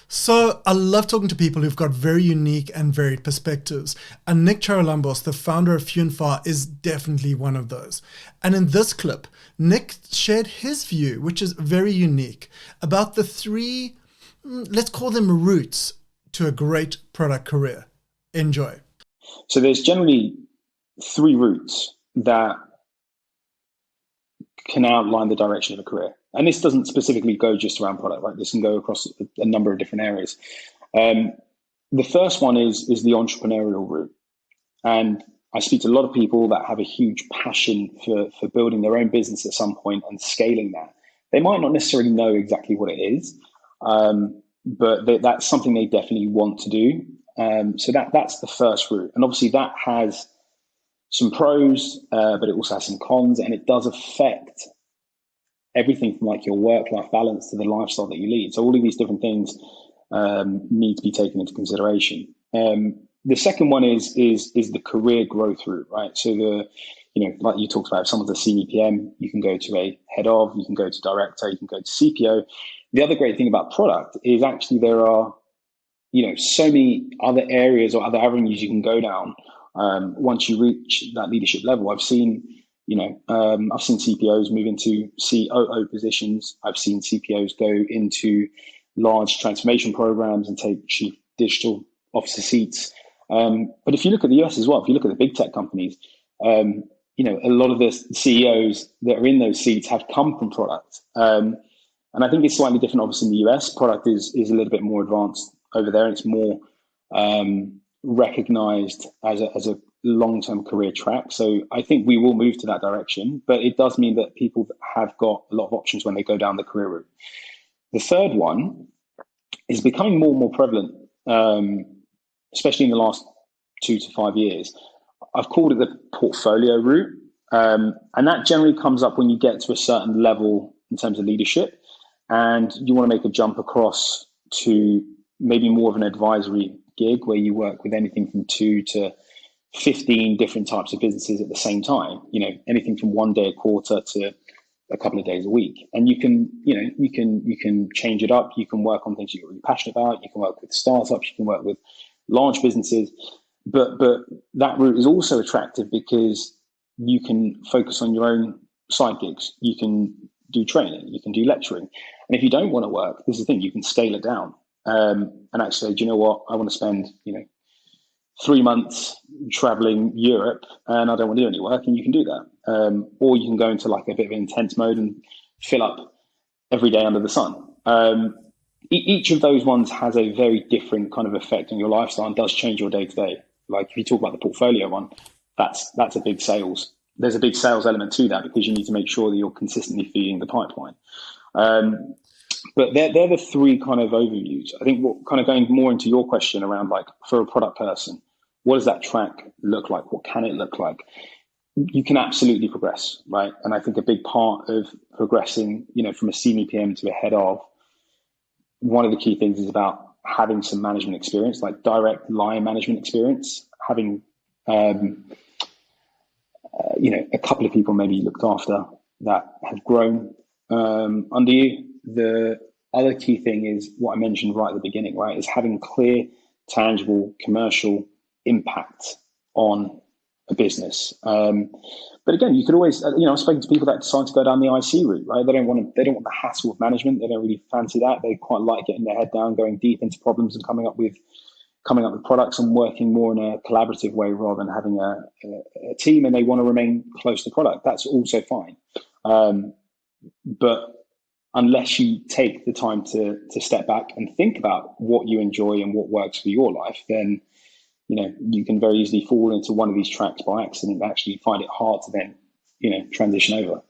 So I love talking to people who've got very unique and varied perspectives. And Nick Charalambous, the founder of Few and Far, is definitely one of those. And in this clip, Nick shared his view, which is very unique, about the three, let's call them routes to a great product career. Enjoy. So there's generally three routes that can outline the direction of a career. And this doesn't specifically go just around product, right? This can go across a number of different areas. The first one is the entrepreneurial route. And I speak to a lot of people that have a huge passion for building their own business at some point and scaling that. They might not necessarily know exactly what it is, but that's something they definitely want to do. So that's the first route. And obviously that has some pros, but it also has some cons, and it does affect everything from like your work-life balance to the lifestyle that you lead. So all of these different things need to be taken into consideration. The second one is the career growth route, right? So like you talked about, if someone's a senior PM, you can go to a head of, you can go to director, you can go to CPO. The other great thing about product is actually there are, so many other areas or other avenues you can go down once you reach that leadership level. I've seen CPOs move into COO positions. I've seen CPOs go into large transformation programs and take chief digital officer seats. But if you look at the US as well, if you look at the big tech companies, a lot of the CEOs that are in those seats have come from product. And I think it's slightly different, obviously, in the US. Product is a little bit more advanced over there, and it's more recognized as a long-term career track. So I think we will move to that direction, but it does mean that people have got a lot of options when they go down the career route. The third one is becoming more and more prevalent, especially in the last 2 to 5 years. I've called it the portfolio route. And that generally comes up when you get to a certain level in terms of leadership, and you want to make a jump across to maybe more of an advisory gig where you work with anything from 2 to 15 different types of businesses at the same time, anything from 1 day a quarter to a couple of days a week. And you can change it up. You can work on things you're really passionate about. You can work with startups. You can work with large businesses. But that route is also attractive because you can focus on your own side gigs. You can do training. You can do lecturing. And if you don't want to work, this is the thing, you can scale it down. And actually say, do you know what? I want to spend, 3 months traveling Europe and I don't want to do any work, and you can do that. Or you can go into like a bit of an intense mode and fill up every day under the sun. Each of those ones has a very different kind of effect on your lifestyle and does change your day to day. Like if you talk about the portfolio one, that's a big sales. There's a big sales element to that because you need to make sure that you're consistently feeding the pipeline. But they're the three kind of overviews. I think what kind of going more into your question around like for a product person, what does that track look like? What can it look like? You can absolutely progress, right? And I think a big part of progressing, from a senior PM to a head of, one of the key things is about having some management experience, like direct line management experience, having, a couple of people maybe looked after that have grown under you. The other key thing is what I mentioned right at the beginning, right? Is having clear, tangible, commercial impact on a business. But again, you could always, I've spoken to people that decide to go down the IC route, right? They don't want the hassle of management. They don't really fancy that. They quite like getting their head down, going deep into problems and coming up with products and working more in a collaborative way rather than having a team, and they want to remain close to product. That's also fine. But unless you take the time to step back and think about what you enjoy and what works for your life, then you can very easily fall into one of these tracks by accident and actually find it hard to then transition over.